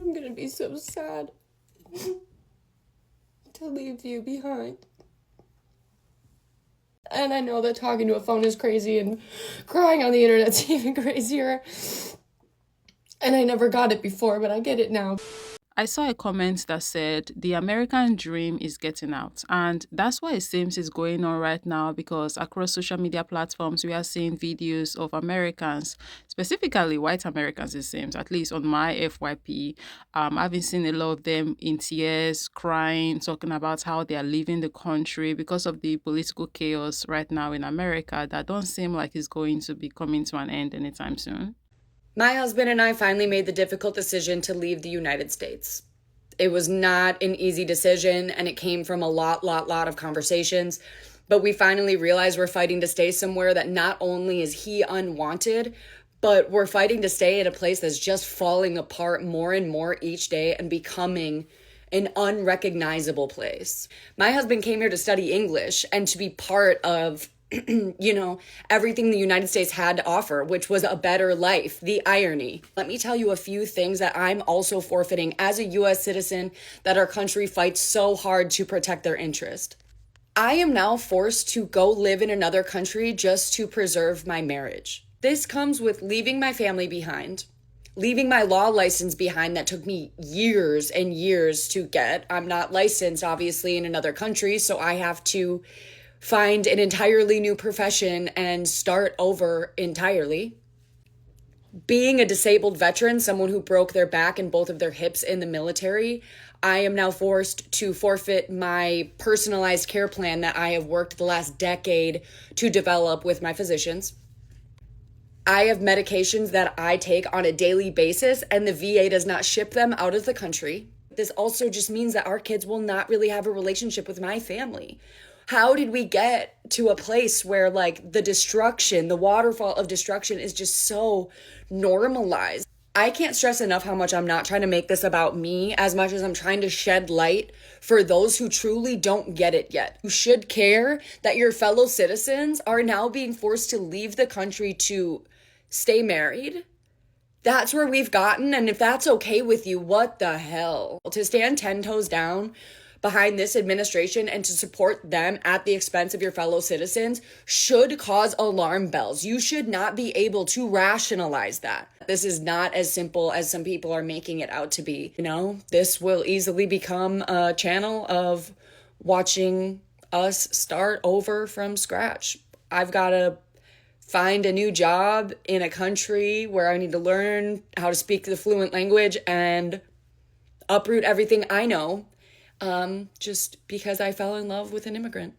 I'm gonna be so sad to leave you behind. And I know that talking to a phone is crazy and crying on the internet's even crazier. And I never got it before, but I get it now. I saw a comment that said the American dream is getting out. And that's what it seems is going on right now because across social media platforms, we are seeing videos of Americans, specifically white Americans, it seems, at least on my FYP. I've been seeing a lot of them in tears, crying, talking about how they are leaving the country because of the political chaos right now in America that don't seem like it's going to be coming to an end anytime soon. My husband and I finally made the difficult decision to leave the United States. It was not an easy decision, and it came from a lot of conversations. But we finally realized we're fighting to stay somewhere that not only is he unwanted, but we're fighting to stay in a place that's just falling apart more and more each day and becoming an unrecognizable place. My husband came here to study English and to be part of everything the United States had to offer, which was a better life. The irony. Let me tell you a few things that I'm also forfeiting as a US citizen that our country fights so hard to protect their interest. I am now forced to go live in another country just to preserve my marriage. This comes with leaving my family behind, leaving my law license behind that took me years and years to get. I'm not licensed, obviously, in another country, so I have to find an entirely new profession and start over entirely. Being a disabled veteran, someone who broke their back and both of their hips in the military, I am now forced to forfeit my personalized care plan that I have worked the last decade to develop with my physicians. I have medications that I take on a daily basis, and the VA does not ship them out of the country. This also just means that our kids will not really have a relationship with my family. How did we get to a place where the destruction, the waterfall of destruction is just so normalized? I can't stress enough how much I'm not trying to make this about me as much as I'm trying to shed light for those who truly don't get it yet. You should care that your fellow citizens are now being forced to leave the country to stay married. That's where we've gotten, and if that's okay with you, what the hell? To stand 10 toes down behind this administration and to support them at the expense of your fellow citizens should cause alarm bells. You should not be able to rationalize that. This is not as simple as some people are making it out to be. This will easily become a channel of watching us start over from scratch. I've got to find a new job in a country where I need to learn how to speak the fluent language and uproot everything I know just because I fell in love with an immigrant.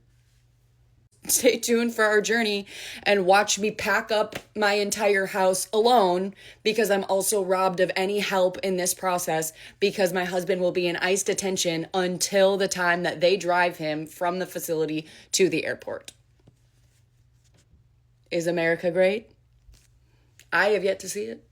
Stay tuned for our journey and watch me pack up my entire house alone because I'm also robbed of any help in this process because my husband will be in ICE detention until the time that they drive him from the facility to the airport. Is America great? I have yet to see it.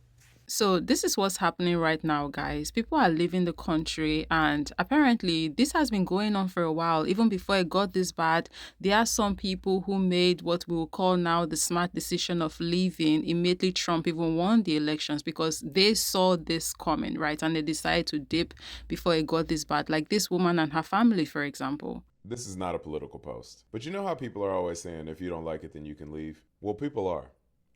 So this is what's happening right now, guys. People are leaving the country, and apparently this has been going on for a while. Even before it got this bad, there are some people who made what we will call now the smart decision of leaving immediately Trump even won the elections because they saw this coming, right? And they decided to dip before it got this bad, like this woman and her family, for example. This is not a political post. But you know how people are always saying, if you don't like it, then you can leave? Well, people are.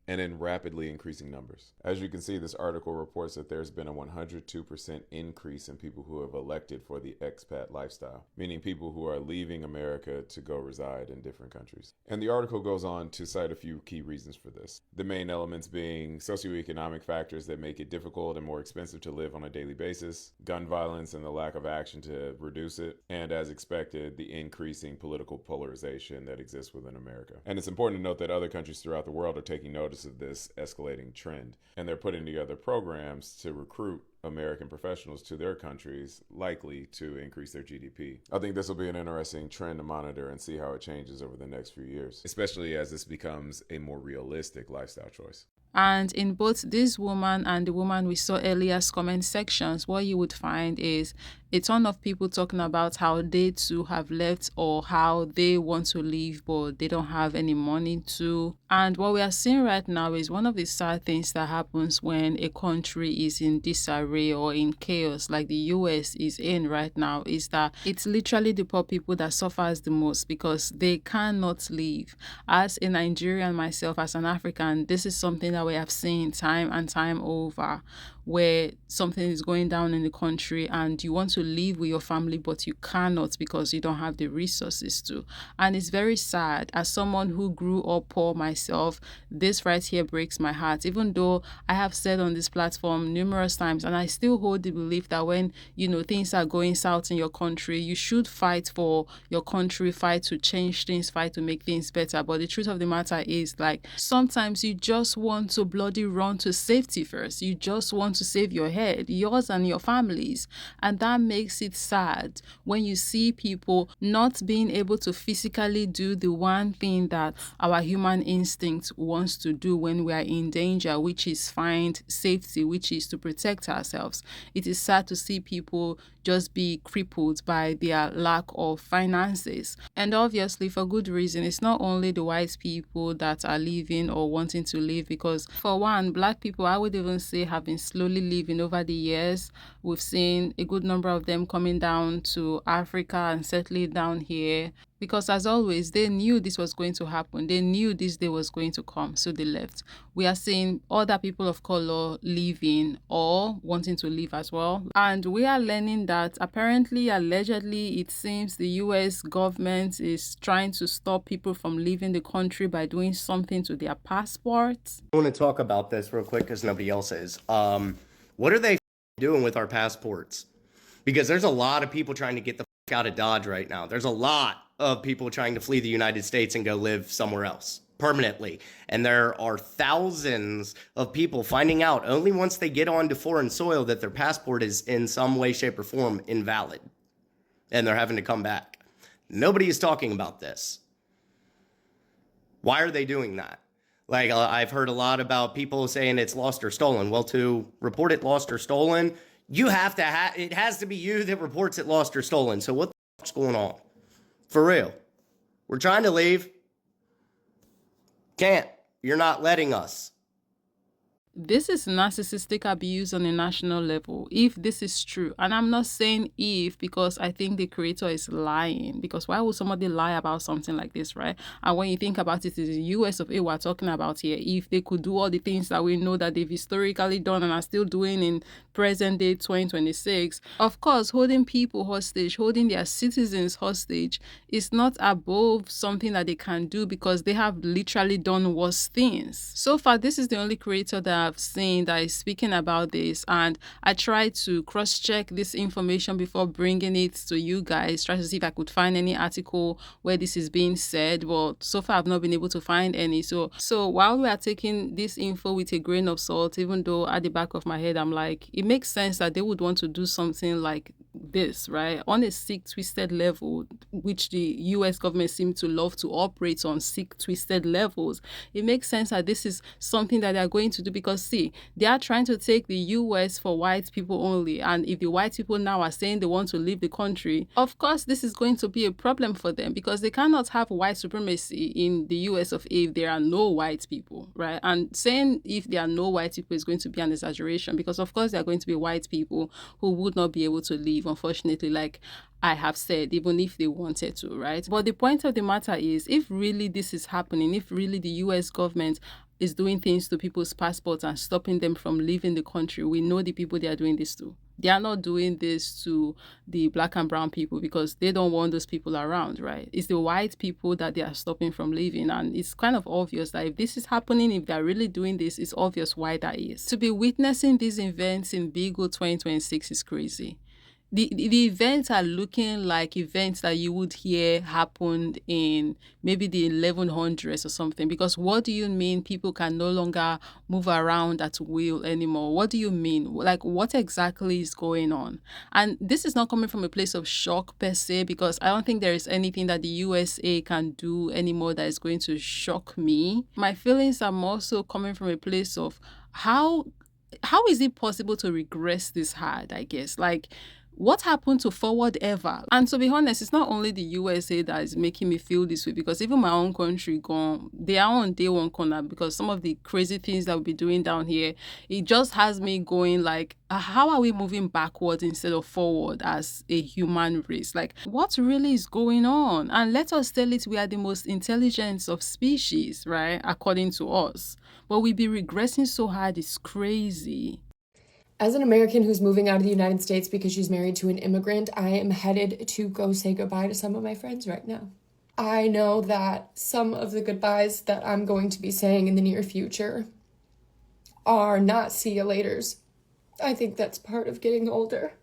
And in rapidly increasing numbers. As you can see, this article reports that there's been a 102% increase in people who have elected for the expat lifestyle, meaning people who are leaving America to go reside in different countries. And the article goes on to cite a few key reasons for this. The main elements being socioeconomic factors that make it difficult and more expensive to live on a daily basis, gun violence and the lack of action to reduce it, and as expected, the increasing political polarization that exists within America. And it's important to note that other countries throughout the world are taking notice of this escalating trend, and they're putting together programs to recruit American professionals to their countries, likely to increase their GDP. I think this will be an interesting trend to monitor and see how it changes over the next few years, especially as this becomes a more realistic lifestyle choice. And in both this woman and the woman we saw earlier's comment sections, what you would find is a ton of people talking about how they too have left or how they want to leave but they don't have any money to. And what we are seeing right now is one of the sad things that happens when a country is in disarray or in chaos like the US is in right now, is that it's literally the poor people that suffers the most because they cannot leave. As a Nigerian myself, as an African, this is something that we have seen time and time over, where something is going down in the country and you want to live with your family but you cannot because you don't have the resources to. And it's very sad. As someone who grew up poor myself, this right here breaks my heart, even though I have said on this platform numerous times, and I still hold the belief that when things are going south in your country, you should fight for your country, fight to change things, fight to make things better. But the truth of the matter is, like, sometimes you just want to bloody run to safety first. You just want to save your head, yours and your family's. And that makes it sad when you see people not being able to physically do the one thing that our human instinct wants to do when we are in danger, which is find safety, which is to protect ourselves. It is sad to see people just be crippled by their lack of finances. And obviously, for good reason, it's not only the white people that are leaving or wanting to leave, because for one, black people, I would even say, have been slowly leaving over the years. We've seen a good number of them coming down to Africa and settling down here. Because as always, they knew this was going to happen. They knew this day was going to come, so they left. We are seeing other people of color leaving or wanting to leave as well. And we are learning that apparently, allegedly, it seems the US government is trying to stop people from leaving the country by doing something to their passports. I want to talk about this real quick because nobody else is. What are they doing with our passports? Because there's a lot of people trying to get the out of Dodge right now. There's a lot of people trying to flee the United States and go live somewhere else permanently. And there are thousands of people finding out only once they get onto foreign soil that their passport is in some way, shape, or form invalid. And they're having to come back. Nobody is talking about this. Why are they doing that? Like, I've heard a lot about people saying it's lost or stolen. Well, to report it lost or stolen, you have to it has to be you that reports it lost or stolen. So what the fuck's going on? For real. We're trying to leave. Can't. You're not letting us. This is narcissistic abuse on a national level, if this is true. And I'm not saying if, because I think the creator is lying. Because why would somebody lie about something like this, right? And when you think about it, it's the US of A we're talking about here. If they could do all the things that we know that they've historically done and are still doing in present day 2026, of course, holding people hostage, holding their citizens hostage is not above something that they can do, because they have literally done worse things. So far, this is the only creator that I've seen that is speaking about this, and I tried to cross-check this information before bringing it to you guys, try to see if I could find any article where this is being said, but so far I've not been able to find any. So while we are taking this info with a grain of salt, even though at the back of my head I'm like, it makes sense that they would want to do something like this, right? On a sick, twisted level, which the US government seems to love to operate on, sick, twisted levels. It makes sense that this is something that they're going to do, because see, they are trying to take the US for white people only. And if the white people now are saying they want to leave the country, of course, this is going to be a problem for them, because they cannot have white supremacy in the US of A if there are no white people, right? And saying if there are no white people is going to be an exaggeration, because of course there are going to be white people who would not be able to leave, unfortunately, like I have said, even if they wanted to, right? But the point of the matter is, if really this is happening, if really the US government is doing things to people's passports and stopping them from leaving the country, we know the people they are doing this to. They are not doing this to the black and brown people because they don't want those people around, right? It's the white people that they are stopping from leaving. And it's kind of obvious that if this is happening, if they're really doing this, it's obvious why that is. To be witnessing these events in Big O 2026 is crazy. The events are looking like events that you would hear happened in maybe the 1100s or something. Because what do you mean people can no longer move around at will anymore? What do you mean? Like, what exactly is going on? And this is not coming from a place of shock per se, because I don't think there is anything that the USA can do anymore that is going to shock me. My feelings are more so coming from a place of how is it possible to regress this hard, I guess? Like, What happened to forward ever? And to be honest, it's not only the USA that is making me feel this way, because even my own country gone, they are on day one corner because some of the crazy things that we'll be doing down here, it just has me going like, how are we moving backwards instead of forward as a human race? Like, what really is going on? And let us tell it, we are the most intelligent of species, right? According to us. But we be regressing so hard, it's crazy. As an American who's moving out of the United States because she's married to an immigrant, I am headed to go say goodbye to some of my friends right now. I know that some of the goodbyes that I'm going to be saying in the near future are not see you laters. I think that's part of getting older.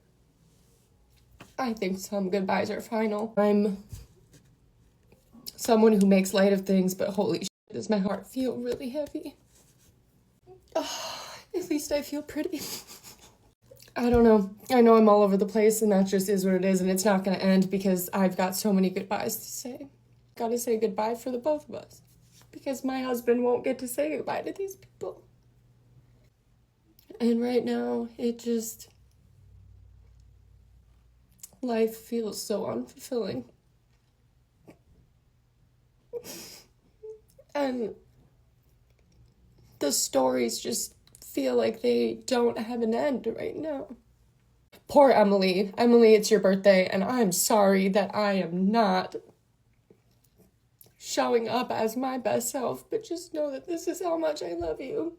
I think some goodbyes are final. I'm someone who makes light of things, but holy shit, does my heart feel really heavy. Oh, at least I feel pretty. I don't know. I know I'm all over the place, and that just is what it is, and it's not going to end because I've got so many goodbyes to say. Got to say goodbye for the both of us because my husband won't get to say goodbye to these people. And right now, life feels so unfulfilling. And the stories just feel like they don't have an end right now. Poor Emily. Emily, it's your birthday, and I'm sorry that I am not showing up as my best self, but just know that this is how much I love you.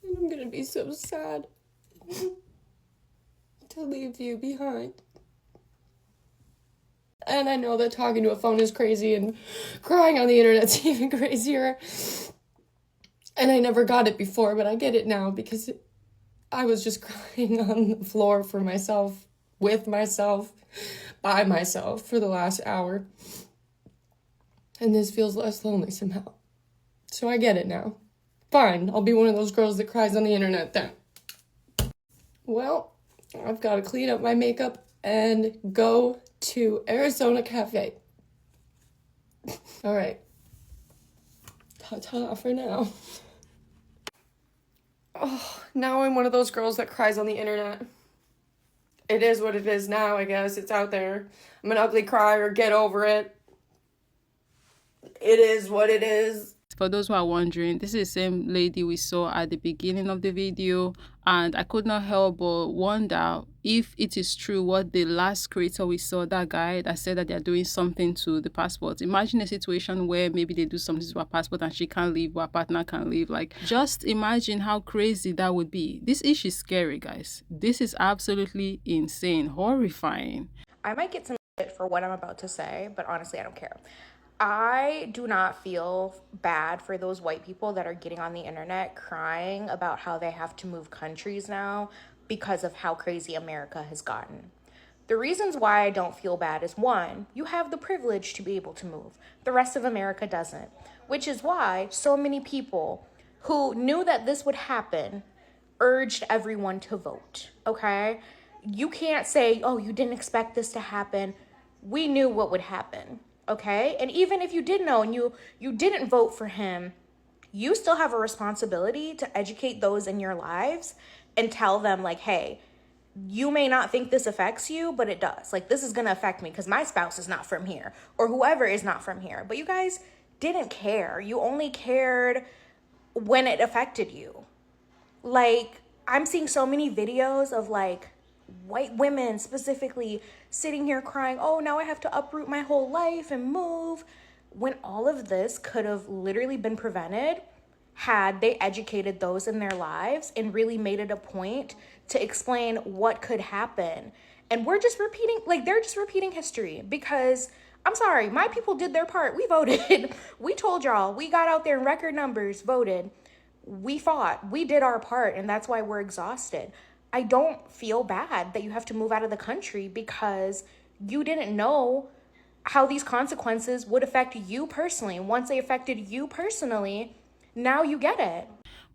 And I'm gonna be so sad to leave you behind. And I know that talking to a phone is crazy, and crying on the internet's even crazier. And I never got it before, but I get it now because I was just crying on the floor for myself, with myself, by myself for the last hour. And this feels less lonely somehow. So I get it now. Fine, I'll be one of those girls that cries on the internet then. Well, I've got to clean up my makeup and go to Arizona Cafe. All right. Ta-ta for now. Oh, now I'm one of those girls that cries on the internet. It is what it is now, I guess. It's out there. I'm an ugly crier. Get over it. It is what it is. For those who are wondering, this is the same lady we saw at the beginning of the video, and I could not help but wonder if it is true what the last creator we saw, that guy that said that they're doing something to the passport. Imagine a situation where maybe they do something to her passport and she can't leave, but her partner can leave. Like, just imagine how crazy that would be. This issue is scary, guys. This is absolutely insane, horrifying. I might get some shit for what I'm about to say, but honestly, I don't care. I do not feel bad for those white people that are getting on the internet crying about how they have to move countries now because of how crazy America has gotten. The reasons why I don't feel bad is, one, you have the privilege to be able to move. The rest of America doesn't, which is why so many people who knew that this would happen urged everyone to vote, okay? You can't say, oh, you didn't expect this to happen. We knew what would happen. Okay, and even if you did know and you didn't vote for him, you still have a responsibility to educate those in your lives and tell them, like, hey, you may not think this affects you, but it does. Like, this is going to affect me because my spouse is not from here or whoever is not from here. But you guys didn't care. You only cared when it affected you. Like, I'm seeing so many videos of, like, white women specifically sitting here crying, oh, now I have to uproot my whole life and move, when all of this could have literally been prevented had they educated those in their lives and really made it a point to explain what could happen. And we're just repeating, like, they're just repeating history because, I'm sorry, my people did their part. We voted. We told y'all. We got out there in record numbers, voted. We fought. We did our part, and that's why we're exhausted. I don't feel bad that you have to move out of the country because you didn't know how these consequences would affect you personally. Once they affected you personally, now you get it.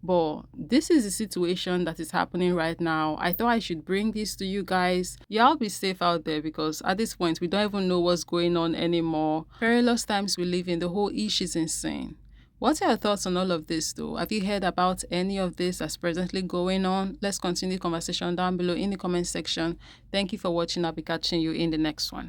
But this is the situation that is happening right now. I thought I should bring this to you guys. Y'all be safe out there because at this point, we don't even know what's going on anymore. Perilous times we live in. The whole issue is insane. What are your thoughts on all of this, though? Have you heard about any of this that's presently going on? Let's continue the conversation down below in the comment section. Thank you for watching. I'll be catching you in the next one.